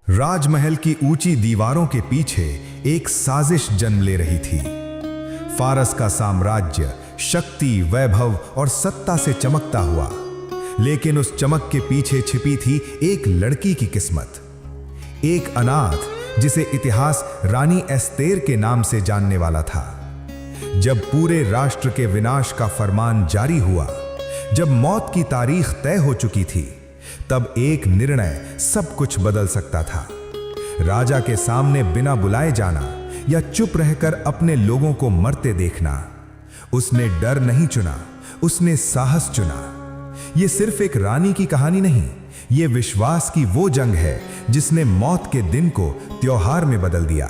राजमहल की ऊंची दीवारों के पीछे एक साजिश जन्म ले रही थी। फारस का साम्राज्य शक्ति, वैभव और सत्ता से चमकता हुआ, लेकिन उस चमक के पीछे छिपी थी एक लड़की की किस्मत। एक अनाथ जिसे इतिहास रानी एस्तेर के नाम से जानने वाला था। जब पूरे राष्ट्र के विनाश का फरमान जारी हुआ, जब मौत की तारीख तय हो चुकी थी, तब एक निर्णय सब कुछ बदल सकता था। राजा के सामने बिना बुलाए जाना या चुप रहकर अपने लोगों को मरते देखना। उसने डर नहीं चुना, उसने साहस चुना। यह सिर्फ एक रानी की कहानी नहीं, यह विश्वास की वो जंग है जिसने मौत के दिन को त्योहार में बदल दिया।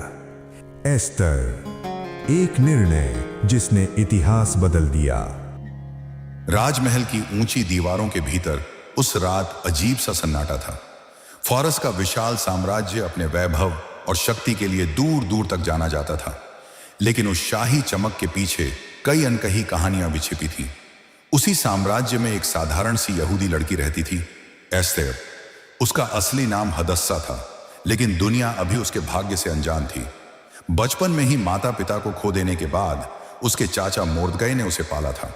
एस्तर, एक निर्णय जिसने इतिहास बदल दिया। राजमहल की ऊंची दीवारों के भीतर उस रात अजीब सा सन्नाटा था। फारस का विशाल साम्राज्य अपने वैभव और शक्ति के लिए दूर दूर तक जाना जाता था, लेकिन उस शाही चमक के पीछे कई अनकही कहानियां भी छिपी थी। उसी साम्राज्य में एक साधारण सी यहूदी लड़की रहती थी, एस्तेर। उसका असली नाम हदस्सा था, लेकिन दुनिया अभी उसके भाग्य से अनजान थी। बचपन में ही माता पिता को खो देने के बाद उसके चाचा मोर्दकै ने उसे पाला था।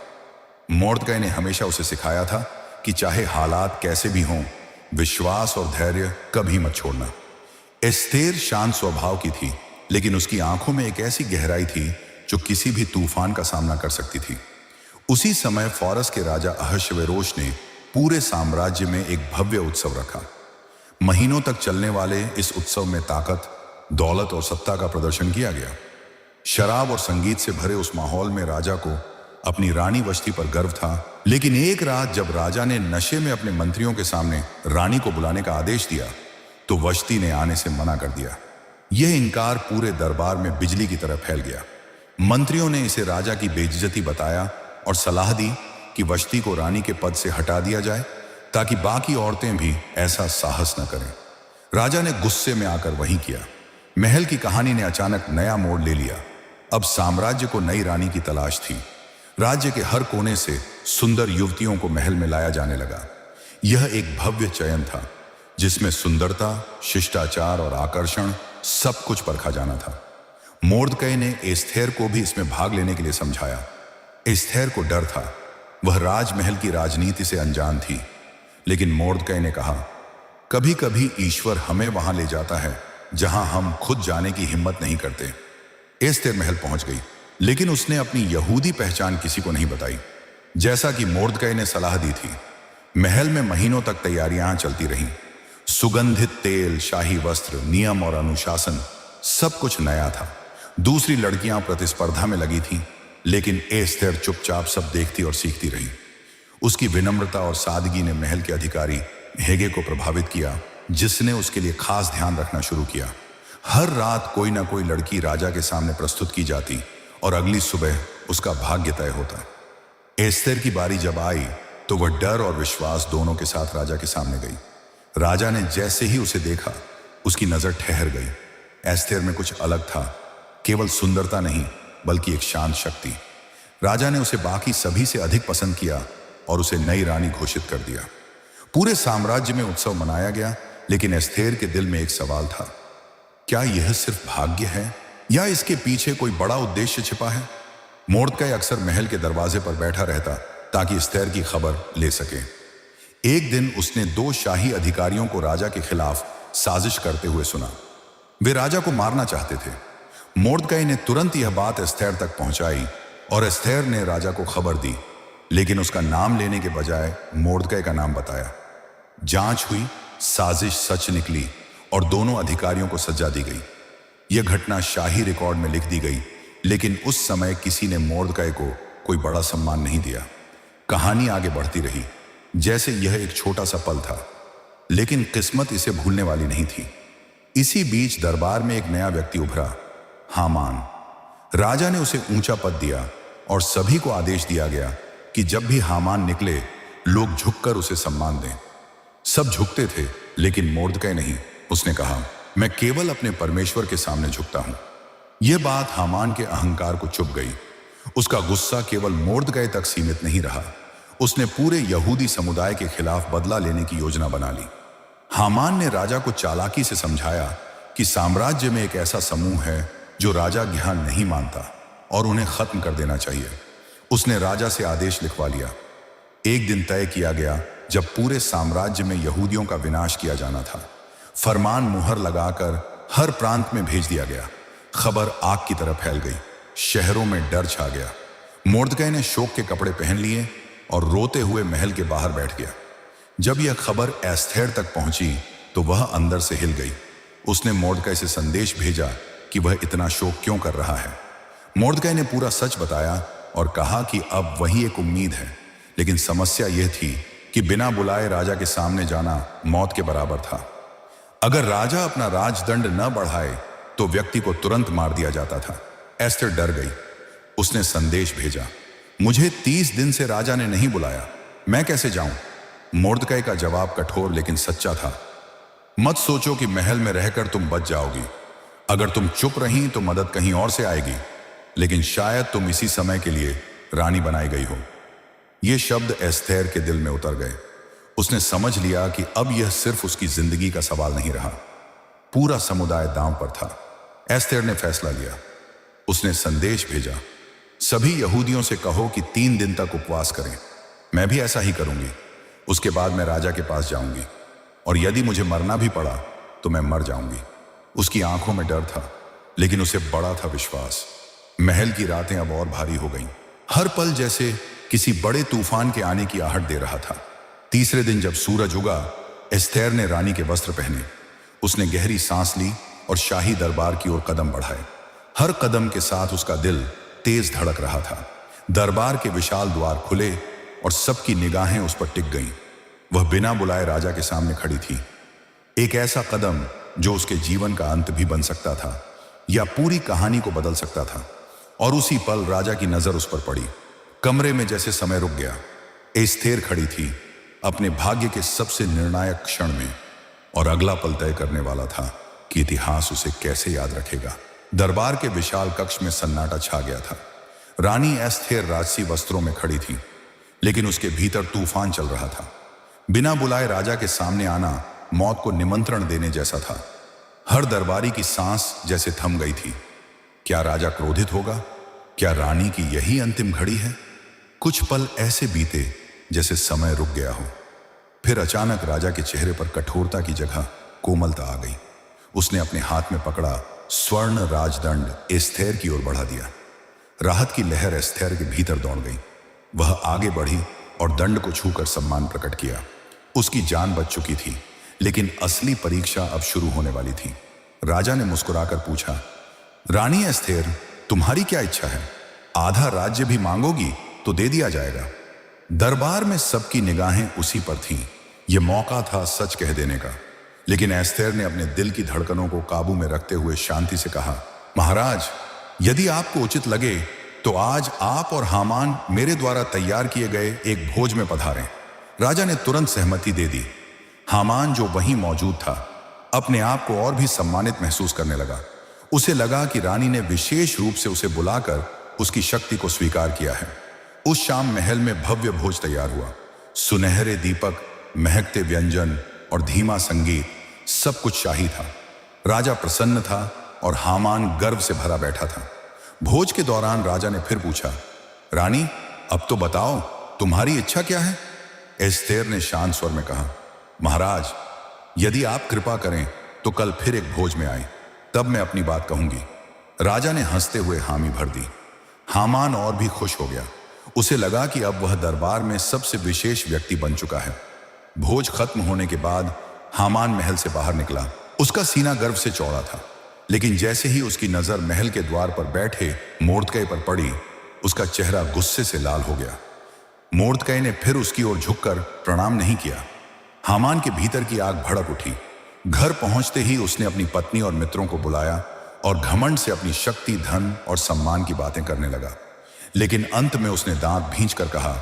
मोर्दकै ने हमेशा उसे सिखाया था कि चाहे हालात कैसे भी हों, विश्वास और धैर्य कभी मत छोड़ना। एस्तेर शांत स्वभाव की थी, लेकिन उसकी आंखों में एक ऐसी गहराई थी जो किसी भी तूफान का सामना कर सकती थी। उसी समय फारस के राजा अहश्वेरोश ने पूरे साम्राज्य में एक भव्य उत्सव रखा। महीनों तक चलने वाले इस उत्सव में ताकत, दौलत और सत्ता का प्रदर्शन किया गया। शराब और संगीत से भरे उस माहौल में राजा को अपनी रानी वश्ती पर गर्व था। लेकिन एक रात जब राजा ने नशे में अपने मंत्रियों के सामने रानी को बुलाने का आदेश दिया, तो वश्ती ने आने से मना कर दिया। यह इनकार पूरे दरबार में बिजली की तरह फैल गया। मंत्रियों ने इसे राजा की बेइज्जती बताया और सलाह दी कि वश्ती को रानी के पद से हटा दिया जाए, ताकि बाकी औरतें भी ऐसा साहस न करें। राजा ने गुस्से में आकर वही किया। महल की कहानी ने अचानक नया मोड़ ले लिया। अब साम्राज्य को नई रानी की तलाश थी। राज्य के हर कोने से सुंदर युवतियों को महल में लाया जाने लगा। यह एक भव्य चयन था, जिसमें सुंदरता, शिष्टाचार और आकर्षण सब कुछ परखा जाना था। मोर्दकै ने एस्थेर को भी इसमें भाग लेने के लिए समझाया। एस्थेर को डर था, वह राजमहल की राजनीति से अनजान थी, लेकिन मोर्दकै ने कहा, कभी कभी ईश्वर हमें वहां ले जाता है जहां हम खुद जाने की हिम्मत नहीं करते। एस्थेर महल पहुंच गई, लेकिन उसने अपनी यहूदी पहचान किसी को नहीं बताई, जैसा कि मोर्दकै ने सलाह दी थी। महल में महीनों तक तैयारियां चलती रहीं। सुगंधित तेल, शाही वस्त्र, नियम और अनुशासन, सब कुछ नया था। दूसरी लड़कियां प्रतिस्पर्धा में लगी थीं, लेकिन एस्थेर चुपचाप सब देखती और सीखती रही। उसकी विनम्रता और सादगी ने महल के अधिकारी हेगे को प्रभावित किया, जिसने उसके लिए खास ध्यान रखना शुरू किया। हर रात कोई ना कोई लड़की राजा के सामने प्रस्तुत की जाती और अगली सुबह उसका भाग्य तय होता। एस्थेर की बारी जब आई, तो वह डर और विश्वास दोनों के साथ राजा के सामने गई। राजा ने जैसे ही उसे देखा, उसकी नजर ठहर गई। एस्थेर में कुछ अलग था, केवल सुंदरता नहीं, बल्कि एक शांत शक्ति। राजा ने उसे बाकी सभी से अधिक पसंद किया और उसे नई रानी घोषित कर दिया। पूरे साम्राज्य में उत्सव मनाया गया, लेकिन एस्थेर के दिल में एक सवाल था, क्या यह सिर्फ भाग्य है या इसके पीछे कोई बड़ा उद्देश्य छिपा है? मोर्दकै अक्सर महल के दरवाजे पर बैठा रहता ताकि एस्थेर की खबर ले सके। एक दिन उसने 2 शाही अधिकारियों को राजा के खिलाफ साजिश करते हुए सुना। वे राजा को मारना चाहते थे। मोर्दकै ने तुरंत यह बात एस्थेर तक पहुंचाई और एस्थेर ने राजा को खबर दी, लेकिन उसका नाम लेने के बजाय मोर्दकै का नाम बताया। जांच हुई, साजिश सच निकली और दोनों अधिकारियों को सजा दी गई। यह घटना शाही रिकॉर्ड में लिख दी गई, लेकिन उस समय किसी ने मोर्दकै को कोई बड़ा सम्मान नहीं दिया। कहानी आगे बढ़ती रही, जैसे यह एक छोटा सा पल था, लेकिन किस्मत इसे भूलने वाली नहीं थी। इसी बीच दरबार में एक नया व्यक्ति उभरा, हामान। राजा ने उसे ऊंचा पद दिया और सभी को आदेश दिया गया कि जब भी हामान निकले, लोग झुककर उसे सम्मान दें। सब झुकते थे, लेकिन मोर्दकै नहीं। उसने कहा, मैं केवल अपने परमेश्वर के सामने झुकता हूं। यह बात हामान के अहंकार को चुभ गई। उसका गुस्सा केवल मोर्दकै तक सीमित नहीं रहा, उसने पूरे यहूदी समुदाय के खिलाफ बदला लेने की योजना बना ली। हामान ने राजा को चालाकी से समझाया कि साम्राज्य में एक ऐसा समूह है जो राजा ज्ञान नहीं मानता और उन्हें खत्म कर देना चाहिए। उसने राजा से आदेश लिखवा लिया। एक दिन तय किया गया जब पूरे साम्राज्य में यहूदियों का विनाश किया जाना था। फरमान मुहर लगाकर हर प्रांत में भेज दिया गया। खबर आग की तरह फैल गई। शहरों में डर छा गया। मोर्दकै ने शोक के कपड़े पहन लिए और रोते हुए महल के बाहर बैठ गया। जब यह खबर एस्थेर तक पहुंची तो वह अंदर से हिल गई। उसने मोर्दकै से संदेश भेजा कि वह इतना शोक क्यों कर रहा है। मोर्दकै ने पूरा सच बताया और कहा कि अब वही एक उम्मीद है, लेकिन समस्या यह थी कि बिना बुलाए राजा के सामने जाना मौत के बराबर था। अगर राजा अपना राजदंड न बढ़ाए तो व्यक्ति को तुरंत मार दिया जाता था। एस्थेर डर गई। उसने संदेश भेजा, मुझे 30 दिन से राजा ने नहीं बुलाया, मैं कैसे जाऊं? मोर्दकै का जवाब कठोर लेकिन सच्चा था। मत सोचो कि महल में रहकर तुम बच जाओगी। अगर तुम चुप रही तो मदद कहीं और से आएगी, लेकिन शायद तुम इसी समय के लिए रानी बनाई गई हो। ये शब्द एस्थेर के दिल में उतर गए। उसने समझ लिया कि अब यह सिर्फ उसकी जिंदगी का सवाल नहीं रहा, पूरा समुदाय दांव पर था। एस्थेर ने फैसला लिया। उसने संदेश भेजा, सभी यहूदियों से कहो कि 3 दिन तक उपवास करें। मैं भी ऐसा ही करूंगी। उसके बाद मैं राजा के पास जाऊंगी और यदि मुझे मरना भी पड़ा तो मैं मर जाऊंगी। उसकी आंखों में डर था, लेकिन उसे बड़ा था विश्वास। महल की रातें अब और भारी हो गईं। हर पल जैसे किसी बड़े तूफान के आने की आहट दे रहा था। तीसरे दिन जब सूरज उगा, एस्थेर ने रानी के वस्त्र पहने। उसने गहरी सांस ली और शाही दरबार की ओर कदम बढ़ाए। हर कदम के साथ उसका दिल तेज धड़क रहा था। दरबार के विशाल द्वार खुले और सबकी निगाहें उस पर टिक गईं। वह बिना बुलाए राजा के सामने खड़ी थी। एक ऐसा कदम जो उसके जीवन का अंत भी बन सकता था या पूरी कहानी को बदल सकता था। और उसी पल राजा की नजर उस पर पड़ी। कमरे में जैसे समय रुक गया। एस्थेर खड़ी थी अपने भाग्य के सबसे निर्णायक क्षण में, और अगला पल तय करने वाला था कि इतिहास उसे कैसे याद रखेगा। दरबार के विशाल कक्ष में सन्नाटा छा गया था। रानी एस्थेर राजसी वस्त्रों में खड़ी थी, लेकिन उसके भीतर तूफान चल रहा था। बिना बुलाए राजा के सामने आना मौत को निमंत्रण देने जैसा था। हर दरबारी की सांस जैसे थम गई थी। क्या राजा क्रोधित होगा? क्या रानी की यही अंतिम घड़ी है? कुछ पल ऐसे बीते जैसे समय रुक गया हो। फिर अचानक राजा के चेहरे पर कठोरता की जगह कोमलता आ गई। उसने अपने हाथ में पकड़ा स्वर्ण राजदंड एस्थेर की ओर बढ़ा दिया। राहत की लहर एस्थेर के भीतर दौड़ गई। वह आगे बढ़ी और दंड को छूकर सम्मान प्रकट किया। उसकी जान बच चुकी थी, लेकिन असली परीक्षा अब शुरू होने वाली थी। राजा ने मुस्कुराकर पूछा, रानी एस्थेर, तुम्हारी क्या इच्छा है? आधा राज्य भी मांगोगी तो दे दिया जाएगा। दरबार में सबकी निगाहें उसी पर थीं। यह मौका था सच कह देने का। लेकिन एस्थेर ने अपने दिल की धड़कनों को काबू में रखते हुए शांति से कहा, महाराज, यदि आपको उचित लगे तो आज आप और हामान मेरे द्वारा तैयार किए गए एक भोज में पधारें। राजा ने तुरंत सहमति दे दी। हामान, जो वहीं मौजूद था, अपने आप को और भी सम्मानित महसूस करने लगा। उसे लगा कि रानी ने विशेष रूप से उसे बुलाकर उसकी शक्ति को स्वीकार किया है। उस शाम महल में भव्य भोज तैयार हुआ। सुनहरे दीपक, महकते व्यंजन और धीमा संगीत, सब कुछ शाही था। राजा प्रसन्न था और हामान गर्व से भरा बैठा था। भोज के दौरान राजा ने फिर पूछा, रानी, अब तो बताओ, तुम्हारी इच्छा क्या है? एस्थेर ने शांत स्वर में कहा, महाराज, यदि आप कृपा करें तो कल फिर एक भोज में आए, तब मैं अपनी बात कहूंगी। राजा ने हंसते हुए हामी भर दी। हामान और भी खुश हो गया। उसे लगा कि अब वह दरबार में सबसे विशेष व्यक्ति बन चुका है। भोज खत्म होने के बाद हामान महल से बाहर निकला। उसका सीना गर्व से चौड़ा था, लेकिन जैसे ही उसकी नजर महल के द्वार पर बैठे मोर्दकै पर पड़ी, उसका चेहरा गुस्से से लाल हो गया। मोर्दकै ने फिर उसकी ओर झुककर प्रणाम नहीं किया। हामान के भीतर की आग भड़क उठी। घर पहुंचते ही उसने अपनी पत्नी और मित्रों को बुलाया और घमंड से अपनी शक्ति, धन और सम्मान की बातें करने लगा। लेकिन अंत में उसने दांत भींचकर कहा,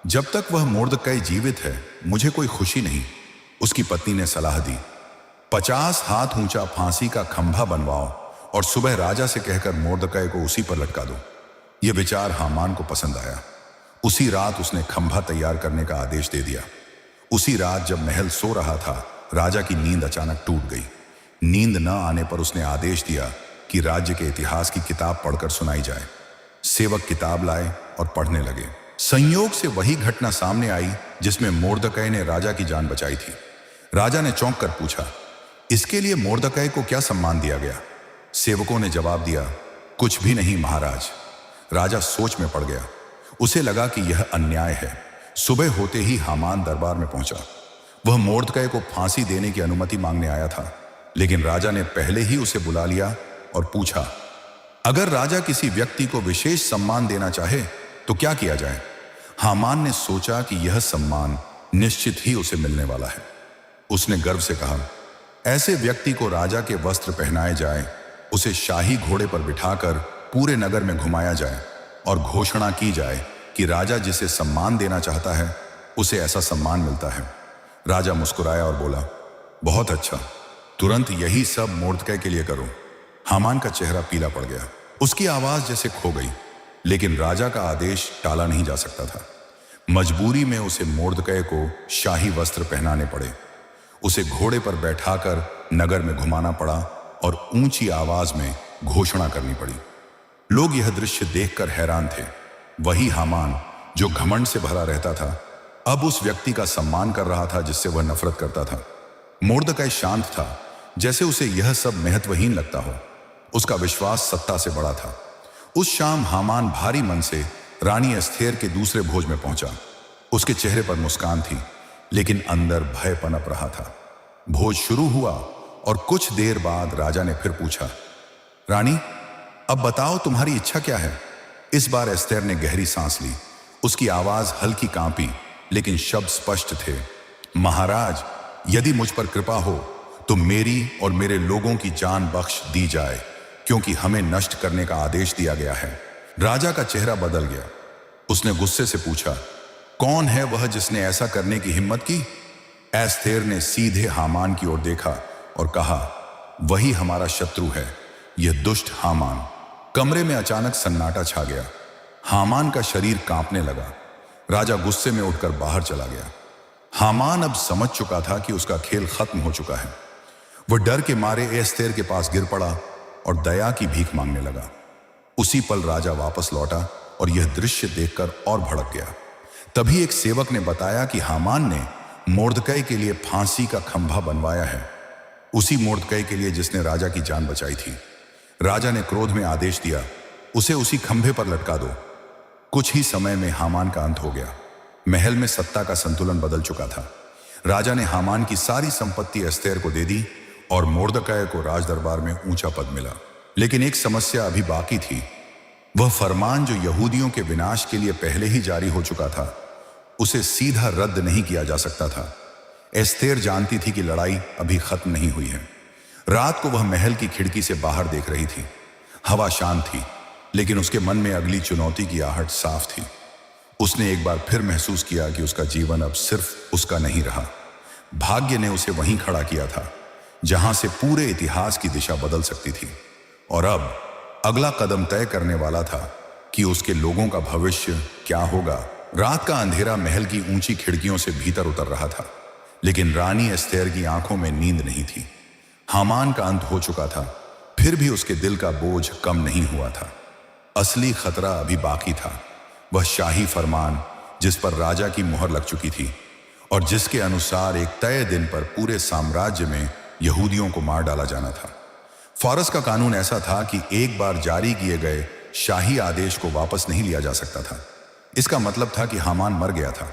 जब तक वह मोर्दकै जीवित है मुझे कोई खुशी नहीं। उसकी पत्नी ने सलाह दी, 50 हाथ ऊंचा फांसी का खंभा बनवाओ और सुबह राजा से कहकर मोर्दकै को उसी पर लटका दो। यह विचार हामान को पसंद आया। उसी रात उसने खंभा तैयार करने का आदेश दे दिया। उसी रात जब महल सो रहा था, राजा की नींद अचानक टूट गई। नींद न आने पर उसने आदेश दिया कि राज्य के इतिहास की किताब पढ़कर सुनाई जाए। सेवक किताब लाए और पढ़ने लगे। संयोग से वही घटना सामने आई जिसमें मोर्दकै ने राजा की जान बचाई थी। राजा ने चौंक कर पूछा, इसके लिए मोर्दकै को क्या सम्मान दिया गया? सेवकों ने जवाब दिया, कुछ भी नहीं महाराज। राजा सोच में पड़ गया। उसे लगा कि यह अन्याय है। सुबह होते ही हामान दरबार में पहुंचा। वह मोर्दकै को फांसी देने की अनुमति मांगने आया था, लेकिन राजा ने पहले ही उसे बुला लिया और पूछा, अगर राजा किसी व्यक्ति को विशेष सम्मान देना चाहे तो क्या किया जाए? हामान ने सोचा कि यह सम्मान निश्चित ही उसे मिलने वाला है। उसने गर्व से कहा, ऐसे व्यक्ति को राजा के वस्त्र पहनाए जाए, उसे शाही घोड़े पर बिठाकर पूरे नगर में घुमाया जाए और घोषणा की जाए कि राजा जिसे सम्मान देना चाहता है उसे ऐसा सम्मान मिलता है। राजा मुस्कुराया और बोला, बहुत अच्छा, तुरंत यही सब मोर्दकै के लिए करो। हामान का चेहरा पीला पड़ गया। उसकी आवाज जैसे खो गई, लेकिन राजा का आदेश टाला नहीं जा सकता था। मजबूरी में उसे मोर्दकै को शाही वस्त्र पहनाने पड़े। उसे घोड़े पर बैठाकर नगर में घुमाना पड़ा और ऊंची आवाज में घोषणा करनी पड़ी। लोग यह दृश्य देखकर हैरान थे। वही हामान जो घमंड से भरा रहता था, अब उस व्यक्ति का सम्मान कर रहा था जिससे वह नफरत करता था। मोर्दकै शांत था, जैसे उसे यह सब महत्वहीन लगता हो। उसका विश्वास सत्ता से बड़ा था। उस शाम हामान भारी मन से रानी एस्थेर के दूसरे भोज में पहुंचा। उसके चेहरे पर मुस्कान थी, लेकिन अंदर भय पनप रहा था। भोज शुरू हुआ और कुछ देर बाद राजा ने फिर पूछा, रानी, अब बताओ तुम्हारी इच्छा क्या है? इस बार एस्थेर ने गहरी सांस ली। उसकी आवाज हल्की कांपी, लेकिन शब्द स्पष्ट थे। महाराज, यदि मुझ पर कृपा हो तो मेरी और मेरे लोगों की जान बख्श दी जाए, क्योंकि हमें नष्ट करने का आदेश दिया गया है। राजा का चेहरा बदल गया। उसने गुस्से से पूछा, कौन है वह जिसने ऐसा करने की हिम्मत की? एस्थेर ने सीधे हामान की ओर देखा और कहा, वही हमारा शत्रु है, यह दुष्ट हामान। कमरे में अचानक सन्नाटा छा गया। हामान का शरीर कांपने लगा। राजा गुस्से में उठकर बाहर चला गया। हामान अब समझ चुका था कि उसका खेल खत्म हो चुका है। वह डर के मारे एस्थेर के पास गिर पड़ा और दया की भीख मांगने लगा। उसी पल राजा वापस लौटा और यह दृश्य देखकर और भड़क गया। तभी एक सेवक ने बताया कि हामान ने मोर्दकै के लिए फांसी का खंभा बनवाया है, उसी मोर्दकै के लिए जिसने राजा की जान बचाई थी। राजा ने क्रोध में आदेश दिया, उसे उसी खंभे पर लटका दो। कुछ ही समय में हामान का अंत हो गया। महल में सत्ता का संतुलन बदल चुका था। राजा ने हामान की सारी संपत्ति एस्थेर को दे दी और मोर्दकै को राजदरबार में ऊंचा पद मिला। लेकिन एक समस्या अभी बाकी थी। वह फरमान जो यहूदियों के विनाश के लिए पहले ही जारी हो चुका था, उसे सीधा रद्द नहीं किया जा सकता था। एस्थेर जानती थी कि लड़ाई अभी खत्म नहीं हुई है। रात को वह महल की खिड़की से बाहर देख रही थी। हवा शांत थी, लेकिन उसके मन में अगली चुनौती की आहट साफ थी। उसने एक बार फिर महसूस किया कि उसका जीवन अब सिर्फ उसका नहीं रहा। भाग्य ने उसे वहीं खड़ा किया था जहां से पूरे इतिहास की दिशा बदल सकती थी। और अब अगला कदम तय करने वाला था कि उसके लोगों का भविष्य क्या होगा। रात का अंधेरा महल की ऊंची खिड़कियों से भीतर उतर रहा था, लेकिन रानी एस्थेर की आंखों में नींद नहीं थी। हामान का अंत हो चुका था, फिर भी उसके दिल का बोझ कम नहीं हुआ था। असली खतरा अभी बाकी था। वह शाही फरमान जिस पर राजा की मुहर लग चुकी थी और जिसके अनुसार एक तय दिन पर पूरे साम्राज्य में यहूदियों को मार डाला जाना था। फारस का कानून ऐसा था कि एक बार जारी किए गए शाही आदेश को वापस नहीं लिया जा सकता था। इसका मतलब था कि हामान मर गया था,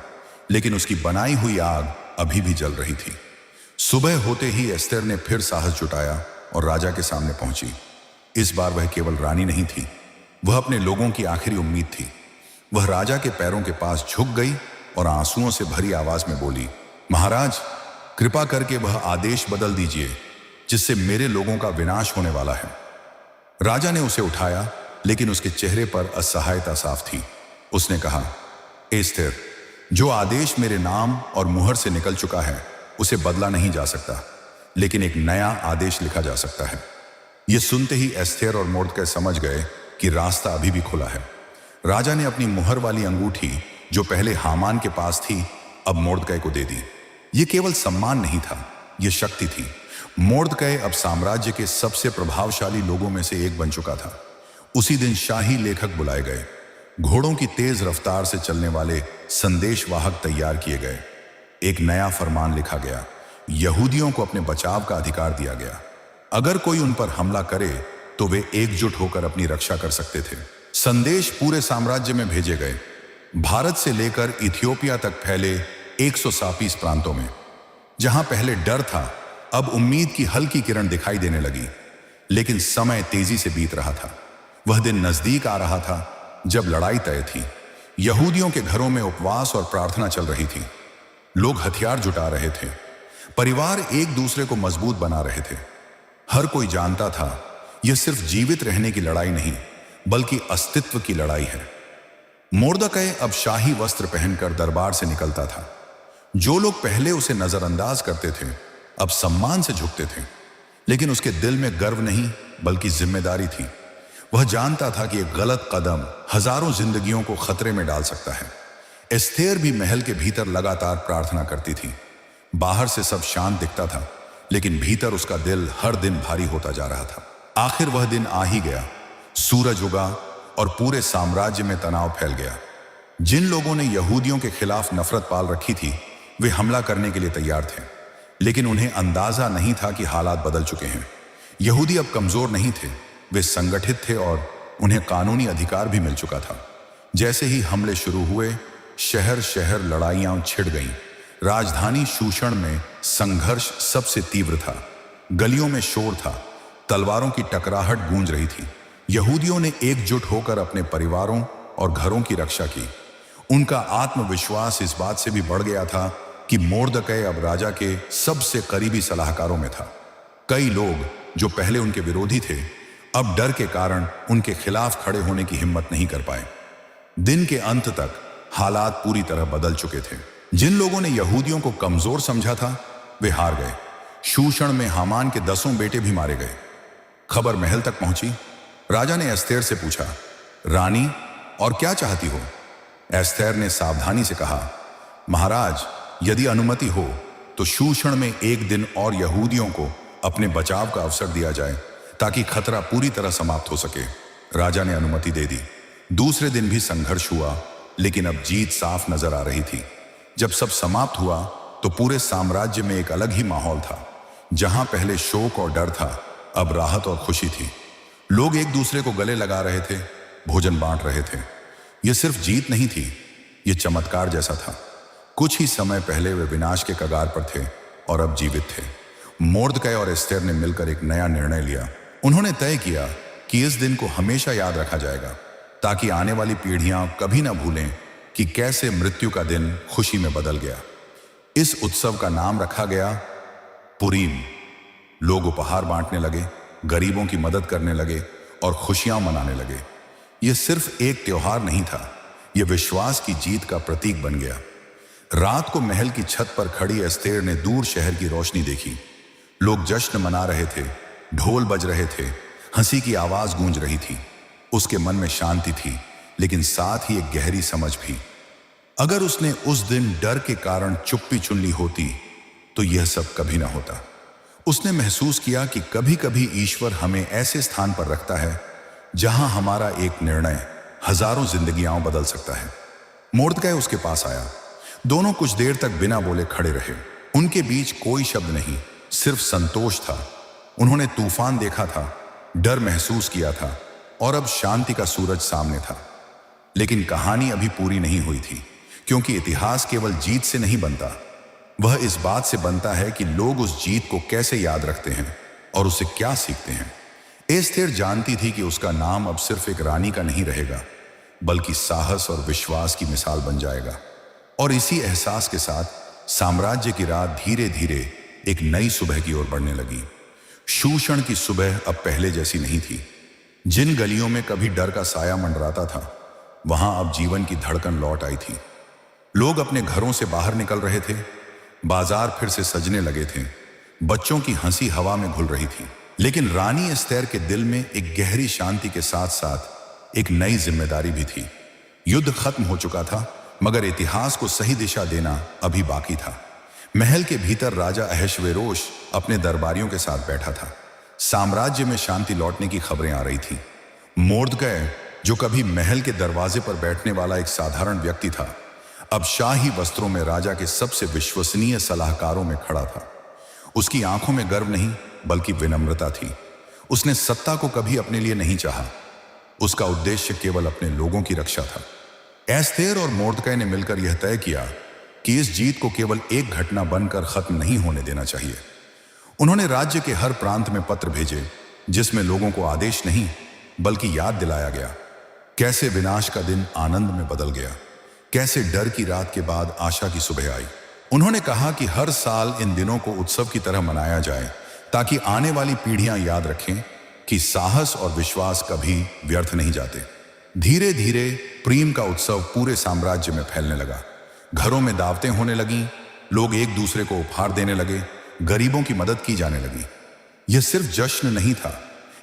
लेकिन उसकी बनाई हुई आग अभी भी जल रही थी। सुबह होते ही एस्थेर ने फिर साहस जुटाया और राजा के सामने पहुंची। इस बार वह केवल रानी नहीं थी, वह अपने लोगों की आखिरी उम्मीद थी। वह राजा के पैरों के पास झुक गई और आंसुओं से भरी आवाज में बोली, महाराज, कृपा करके वह आदेश बदल दीजिए जिससे मेरे लोगों का विनाश होने वाला है। राजा ने उसे उठाया, लेकिन उसके चेहरे पर असहायता साफ थी। उसने कहा, एस्थेर, जो आदेश मेरे नाम और मुहर से निकल चुका है उसे बदला नहीं जा सकता, लेकिन एक नया आदेश लिखा जा सकता है। यह सुनते ही एस्थेर और मोर्दकै समझ गए कि रास्ता अभी भी खुला है। राजा ने अपनी मुहर वाली अंगूठी जो पहले हामान के पास थी, अब मोर्दकै को दे दी। यह केवल सम्मान नहीं था, यह शक्ति थी। मोर्दकै अब साम्राज्य के सबसे प्रभावशाली लोगों में से एक बन चुका था। उसी दिन शाही लेखक बुलाए गए, घोड़ों की तेज रफ्तार से चलने वाले संदेशवाहक तैयार किए गए। एक नया फरमान लिखा गया, यहूदियों को अपने बचाव का अधिकार दिया गया। अगर कोई उन पर हमला करे तो वे एकजुट होकर अपनी रक्षा कर सकते थे। संदेश पूरे साम्राज्य में भेजे गए, भारत से लेकर इथियोपिया तक फैले 137 प्रांतों में। जहां पहले डर था, अब उम्मीद की हल्की किरण दिखाई देने लगी। लेकिन समय तेजी से बीत रहा था। वह दिन नजदीक आ रहा था जब लड़ाई तय थी। यहूदियों के घरों में उपवास और प्रार्थना चल रही थी। लोग हथियार जुटा रहे थे, परिवार एक दूसरे को मजबूत बना रहे थे। हर कोई जानता था यह सिर्फ जीवित रहने की लड़ाई नहीं, बल्कि अस्तित्व की लड़ाई है। मोर्दकै अब शाही वस्त्र पहनकर दरबार से निकलता था। जो लोग पहले उसे नजरअंदाज करते थे, अब सम्मान से झुकते थे। लेकिन उसके दिल में गर्व नहीं, बल्कि जिम्मेदारी थी। वह जानता था कि एक गलत कदम हजारों जिंदगियों को खतरे में डाल सकता है। एस्थेर भी महल के भीतर लगातार प्रार्थना करती थी। बाहर से सब शांत दिखता था, लेकिन भीतर उसका दिल हर दिन भारी होता जा रहा था। आखिर वह दिन आ ही गया। सूरज उगा और पूरे साम्राज्य में तनाव फैल गया। जिन लोगों ने यहूदियों के खिलाफ नफरत पाल रखी थी, वे हमला करने के लिए तैयार थे। लेकिन उन्हें अंदाजा नहीं था कि हालात बदल चुके हैं। यहूदी अब कमजोर नहीं थे, वे संगठित थे और उन्हें कानूनी अधिकार भी मिल चुका था। जैसे ही हमले शुरू हुए, शहर शहर लड़ाइयां छिड़ गईं। राजधानी शूषण में संघर्ष सबसे तीव्र था। गलियों में शोर था, तलवारों की टकराहट गूंज रही थी। यहूदियों ने एकजुट होकर अपने परिवारों और घरों की रक्षा की। उनका आत्मविश्वास इस बात से भी बढ़ गया था कि मोर्दकै अब राजा के सबसे करीबी सलाहकारों में था। कई लोग जो पहले उनके विरोधी थे, अब डर के कारण उनके खिलाफ खड़े होने की हिम्मत नहीं कर पाए। दिन के अंत तक हालात पूरी तरह बदल चुके थे। जिन लोगों ने यहूदियों को कमजोर समझा था, वे हार गए। शूषण में हामान के 10 बेटे भी मारे गए। खबर महल तक पहुंची। राजा ने एस्थेर से पूछा, रानी, और क्या चाहती हो? एस्थेर ने सावधानी से कहा, महाराज, यदि अनुमति हो तो शूषण में एक दिन और यहूदियों को अपने बचाव का अवसर दिया जाए, ताकि खतरा पूरी तरह समाप्त हो सके। राजा ने अनुमति दे दी। दूसरे दिन भी संघर्ष हुआ, लेकिन अब जीत साफ नजर आ रही थी। जब सब समाप्त हुआ तो पूरे साम्राज्य में एक अलग ही माहौल था। जहां पहले शोक और डर था, अब राहत और खुशी थी। लोग एक दूसरे को गले लगा रहे थे, भोजन बांट रहे थे। यह सिर्फ जीत नहीं थी, यह चमत्कार जैसा था। कुछ ही समय पहले वे विनाश के कगार पर थे और अब जीवित थे। मोर्दकै और एस्थेर ने मिलकर एक नया निर्णय लिया। उन्होंने तय किया कि इस दिन को हमेशा याद रखा जाएगा, ताकि आने वाली पीढ़ियां कभी ना भूलें कि कैसे मृत्यु का दिन खुशी में बदल गया। इस उत्सव का नाम रखा गया पुरीम। लोग उपहार बांटने लगे, गरीबों की मदद करने लगे और खुशियां मनाने लगे। यह सिर्फ एक त्योहार नहीं था, यह विश्वास की जीत का प्रतीक बन गया। रात को महल की छत पर खड़ी एस्थेर ने दूर शहर की रोशनी देखी। लोग जश्न मना रहे थे, ढोल बज रहे थे, हंसी की आवाज गूंज रही थी। उसके मन में शांति थी, लेकिन साथ ही एक गहरी समझ भी। अगर उसने उस दिन डर के कारण चुप्पी चुन ली होती तो यह सब कभी ना होता। उसने महसूस किया कि कभी कभी ईश्वर हमें ऐसे स्थान पर रखता है जहां हमारा एक निर्णय हजारों जिंदगियां बदल सकता है। मोर्दकै उसके पास आया। दोनों कुछ देर तक बिना बोले खड़े रहे। उनके बीच कोई शब्द नहीं, सिर्फ संतोष था। उन्होंने तूफान देखा था, डर महसूस किया था और अब शांति का सूरज सामने था। लेकिन कहानी अभी पूरी नहीं हुई थी, क्योंकि इतिहास केवल जीत से नहीं बनता, वह इस बात से बनता है कि लोग उस जीत को कैसे याद रखते हैं और उसे क्या सीखते हैं। एस्थेर जानती थी कि उसका नाम अब सिर्फ एक रानी का नहीं रहेगा, बल्कि साहस और विश्वास की मिसाल बन जाएगा। और इसी एहसास के साथ साम्राज्य की रात धीरे धीरे एक नई सुबह की ओर बढ़ने लगी। शूषण की सुबह अब पहले जैसी नहीं थी। जिन गलियों में कभी डर का साया मंडराता था, वहां अब जीवन की धड़कन लौट आई थी। लोग अपने घरों से बाहर निकल रहे थे, बाजार फिर से सजने लगे थे, बच्चों की हंसी हवा में घुल रही थी। लेकिन रानी एस्थेर के दिल में एक गहरी शांति के साथ साथ एक नई जिम्मेदारी भी थी। युद्ध खत्म हो चुका था, मगर इतिहास को सही दिशा देना अभी बाकी था। महल के भीतर राजा अहश्वेरोश अपने दरबारियों के साथ बैठा था। साम्राज्य में शांति लौटने की खबरें आ रही थीं। मोर्दकै, जो कभी महल के दरवाजे पर बैठने वाला एक साधारण व्यक्ति था, अब शाही वस्त्रों में राजा के सबसे विश्वसनीय सलाहकारों में खड़ा था। उसकी आंखों में गर्व नहीं बल्कि विनम्रता थी। उसने सत्ता को कभी अपने लिए नहीं चाहा। उसका उद्देश्य केवल अपने लोगों की रक्षा था। एस्थेर और मोर्दकै ने मिलकर यह तय किया कि इस जीत को केवल एक घटना बनकर खत्म नहीं होने देना चाहिए। उन्होंने राज्य के हर प्रांत में पत्र भेजे जिसमें लोगों को आदेश नहीं बल्कि याद दिलाया गया कैसे विनाश का दिन आनंद में बदल गया, कैसे डर की रात के बाद आशा की सुबह आई। उन्होंने कहा कि हर साल इन दिनों को उत्सव की तरह मनाया जाए ताकि आने वाली पीढ़ियां याद रखें कि साहस और विश्वास कभी व्यर्थ नहीं जाते। धीरे धीरे प्रीम का उत्सव पूरे साम्राज्य में फैलने लगा। घरों में दावतें होने लगीं, लोग एक दूसरे को उपहार देने लगे, गरीबों की मदद की जाने लगी। यह सिर्फ जश्न नहीं था,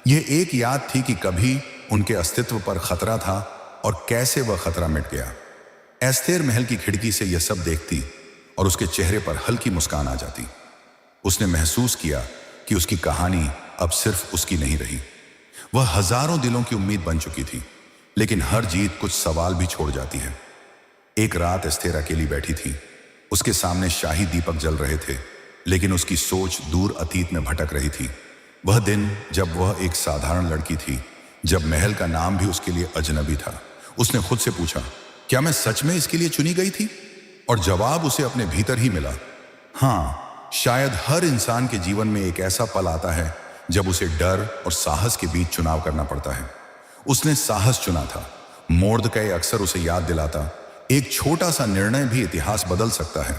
यह एक याद थी कि कभी उनके अस्तित्व पर खतरा था और कैसे वह खतरा मिट गया। एस्थेर महल की खिड़की से यह सब देखती और उसके चेहरे पर हल्की मुस्कान आ जाती। उसने महसूस किया कि उसकी कहानी अब सिर्फ उसकी नहीं रही। वह हजारों दिलों की उम्मीद बन चुकी थी, लेकिन हर जीत कुछ सवाल भी छोड़ जाती है। एक रात एस्थेर अकेली बैठी थी। उसके सामने शाही दीपक जल रहे थे, लेकिन उसकी सोच दूर अतीत में भटक रही थी। वह दिन जब वह एक साधारण लड़की थी, जब महल का नाम भी उसके लिए अजनबी था। उसने खुद से पूछा, क्या मैं सच में इसके लिए चुनी गई थी? और जवाब उसे अपने भीतर ही मिला। हाँ, शायद हर इंसान के जीवन में एक ऐसा पल आता है जब उसे डर और साहस के बीच चुनाव करना पड़ता है। उसने साहस चुना था। मोर्दकै अक्सर उसे याद दिलाता, एक छोटा सा निर्णय भी इतिहास बदल सकता है।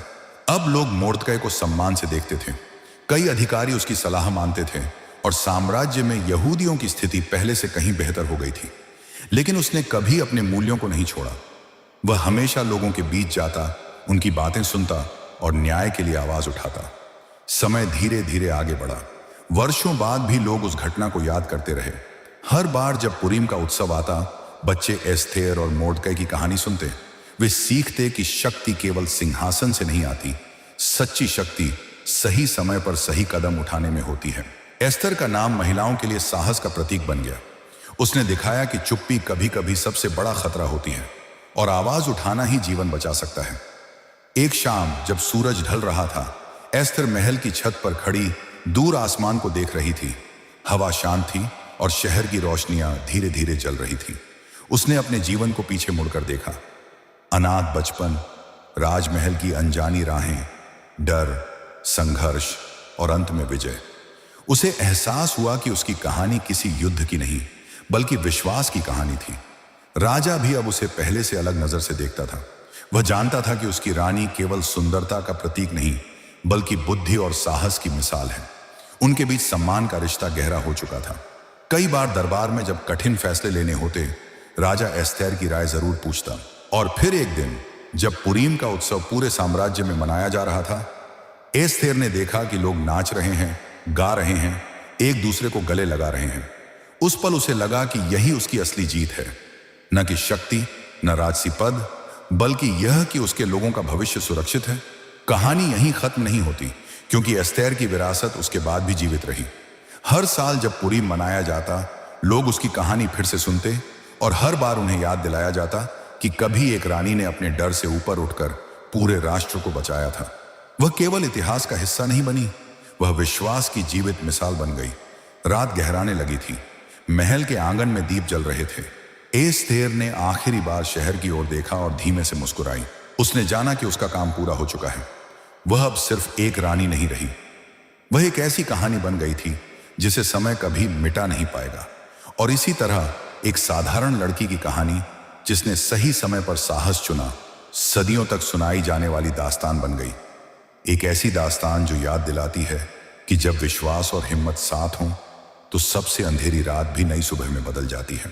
अब लोग मोर्दकै को सम्मान से देखते थे। कई अधिकारी उसकी सलाह मानते थे और साम्राज्य में यहूदियों की स्थिति पहले से कहीं बेहतर हो गई थी। लेकिन उसने कभी अपने मूल्यों को नहीं छोड़ा। वह हमेशा लोगों के बीच जाता, उनकी बातें सुनता और न्याय के लिए आवाज उठाता। समय धीरे धीरे आगे बढ़ा। वर्षों बाद भी लोग उस घटना को याद करते रहे। हर बार जब पुरीम का उत्सव आता, बच्चे एस्थेर और मोर्दकै की कहानी सुनते। वे सीखते कि शक्ति केवल सिंहासन से नहीं आती, सच्ची शक्ति सही समय पर सही कदम उठाने में होती है। एस्थर का नाम महिलाओं के लिए साहस का प्रतीक बन गया। उसने दिखाया कि चुप्पी कभी कभी सबसे बड़ा खतरा होती है और आवाज उठाना ही जीवन बचा सकता है। एक शाम जब सूरज ढल रहा था, एस्थर महल की छत पर खड़ी दूर आसमान को देख रही थी। हवा शांत थी और शहर की रोशनियां धीरे धीरे जल रही थी। उसने अपने जीवन को पीछे मुड़कर देखा। अनाथ बचपन, राजमहल की अनजानी राहें, डर, संघर्ष और अंत में विजय। उसे एहसास हुआ कि उसकी कहानी किसी युद्ध की नहीं बल्कि विश्वास की कहानी थी। राजा भी अब उसे पहले से अलग नजर से देखता था। वह जानता था कि उसकी रानी केवल सुंदरता का प्रतीक नहीं बल्कि बुद्धि और साहस की मिसाल है। उनके बीच सम्मान का रिश्ता गहरा हो चुका था। कई बार दरबार में जब कठिन फैसले लेने होते, राजा एस्थेर की राय जरूर पूछता। और फिर एक दिन जब पुरीम का उत्सव पूरे साम्राज्य में मनाया जा रहा था, एस्थेर ने देखा कि लोग नाच रहे हैं, गा रहे हैं, एक दूसरे को गले लगा रहे हैं। उस पल उसे लगा कि यही उसकी असली जीत है, न कि शक्ति, न राजसी पद, बल्कि यह कि उसके लोगों का भविष्य सुरक्षित है। कहानी यहीं खत्म नहीं होती, क्योंकि एस्थेर की विरासत उसके बाद भी जीवित रही। हर साल जब पुरीम मनाया जाता, लोग उसकी कहानी फिर से सुनते और हर बार उन्हें याद दिलाया जाता कि कभी एक रानी ने अपने डर से ऊपर उठकर पूरे राष्ट्र को बचाया था। वह केवल इतिहास का हिस्सा नहीं बनी, वह विश्वास की जीवित मिसाल बन गई। रात गहराने लगी थी। महल के आंगन में दीप जल रहे थे। एस्थेर ने आखिरी बार शहर की ओर देखा और धीमे से मुस्कुराई। उसने जाना कि उसका काम पूरा हो चुका है। वह अब सिर्फ एक रानी नहीं रही, वह एक ऐसी कहानी बन गई थी जिसे समय कभी मिटा नहीं पाएगा। और इसी तरह एक साधारण लड़की की कहानी जिसने सही समय पर साहस चुना, सदियों तक सुनाई जाने वाली दास्तान बन गई। एक ऐसी दास्तान जो याद दिलाती है कि जब विश्वास और हिम्मत साथ हों तो सबसे अंधेरी रात भी नई सुबह में बदल जाती है।